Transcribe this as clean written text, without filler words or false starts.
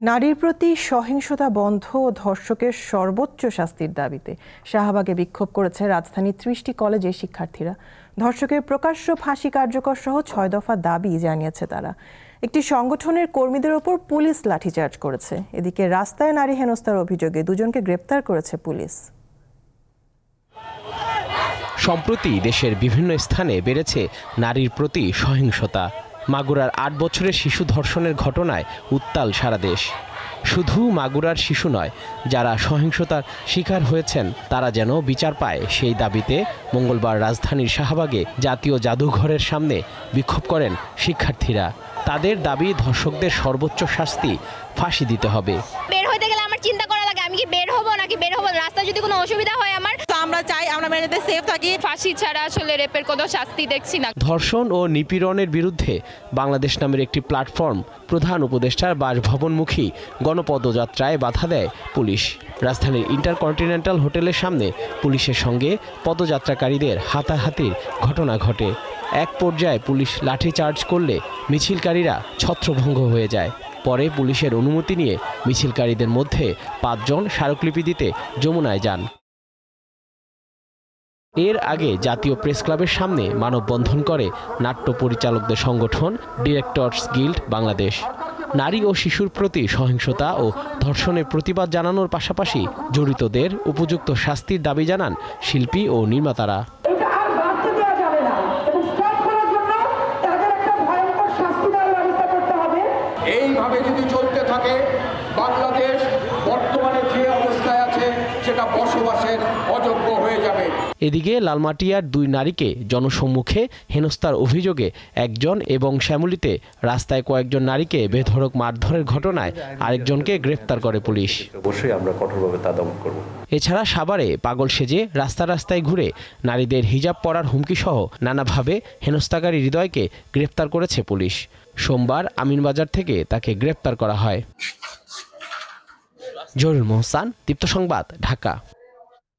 নারীর প্রতি সহিংসতা বন্ধ ও ধর্ষকের সর্বোচ্চ শাস্তির দাবিতে শাহবাগে বিক্ষোভ করেছে রাজধানীর ৩০টি কলেজের শিক্ষার্থীরা। ধর্ষকের প্রকাশ্য ফাঁসি কার্যকর সহ ৬ দফা দাবি জানিয়েছে তারা। একটি সংগঠনের কর্মীদের ওপর পুলিশ লাঠিচার্জ করেছে। এদিকে রাস্তায় নারী হেনস্থার অভিযোগে দুজনকে গ্রেপ্তার করেছে পুলিশ। সম্প্রতি দেশের বিভিন্ন স্থানে বেড়েছে নারীর প্রতি সহিংসতা। মাগুরার ৮ বছরের শিশু ধর্ষণের ঘটনায় উত্তাল সারা দেশ। শুধু মাগুরার শিশু নয়, যারা সহিংসতার শিকার হয়েছেন তারা যেন বিচার পায়, সেই দাবিতে মঙ্গলবার রাজধানীর শাহবাগে জাতীয় জাদুঘরের সামনে বিক্ষোভ করেন শিক্ষার্থীরা। তাদের দাবি, ধর্ষকদের সর্বোচ্চ শাস্তি ফাঁসি দিতে হবে। বের হইতে গেলে আমার চিন্তা করা লাগে, আমি কি বের হব নাকি বের হব, রাস্তায় যদি কোনো অসুবিধা হয় আমার। তো আমরা চাই আমরা মেয়েদের সেফ থাকি। ফাঁসি ছাড়া আসলে রেপের কোনো শাস্তি দেখছি না। ধর্ষণ ও নিপীড়নের বিরুদ্ধে বাংলাদেশ নামের একটি প্ল্যাটফর্ম প্রধান উপদেষ্টার বাসভবনমুখী গণপদযাত্রায় বাধা দেয় পুলিশ। রাজধানীর ইন্টারকন্টিনেন্টাল হোটেলের সামনে পুলিশের সঙ্গে পদযাত্রাকারীদের হাতাহাতির ঘটনা ঘটে। এক পর্যায়ে পুলিশ লাঠিচার্জ করলে মিছিলকারীরা ছত্রভঙ্গ হয়ে যায়। পরে পুলিশের অনুমতি নিয়ে মিছিলকারীদের মধ্যে ৫ জন স্মারকলিপি দিতে যমুনায় যান। এর আগে জাতীয় প্রেস ক্লাবের সামনে মানববন্ধন করে নাট্য পরিচালকদের সংগঠন ডিরেক্টরস গিল্ড বাংলাদেশ। নারী ও শিশুর প্রতি সহিংসতা ও ধর্ষণের প্রতিবাদ জানানোর পাশাপাশি জড়িতদের উপযুক্ত শাস্তির দাবি জানান শিল্পী ও নির্মাতারা। এইভাবে যদি চলতে থাকে, বাংলাদেশ বর্তমানে যে অবস্থায় আছে সেটা বসবাসের অযোগ্য হয়ে যাবে। এদিকে লালমাটিয়ার ২ নারীকে জনসম্মুখে হেনস্থার অভিযোগে একজন এবং শ্যামলীতে রাস্তায় কয়েকজন নারীকে বেধড়ক মারধরের ঘটনায় আরেকজনকে গ্রেফতার করে পুলিশ। অবশ্যই আমরা কঠোরভাবে তা দমন করব। এছাড়া সাভারে পাগল সেজে রাস্তায় ঘুরে নারীদের হিজাব পরার হুমকি সহ নানাভাবে হেনস্থাকারী হৃদয়কে গ্রেফতার করেছে পুলিশ। সোমবার আমিনবাজার থেকে তাকে গ্রেফতার করা হয়। জহুরুল মোহসান, দীপ্ত সংবাদ, ঢাকা।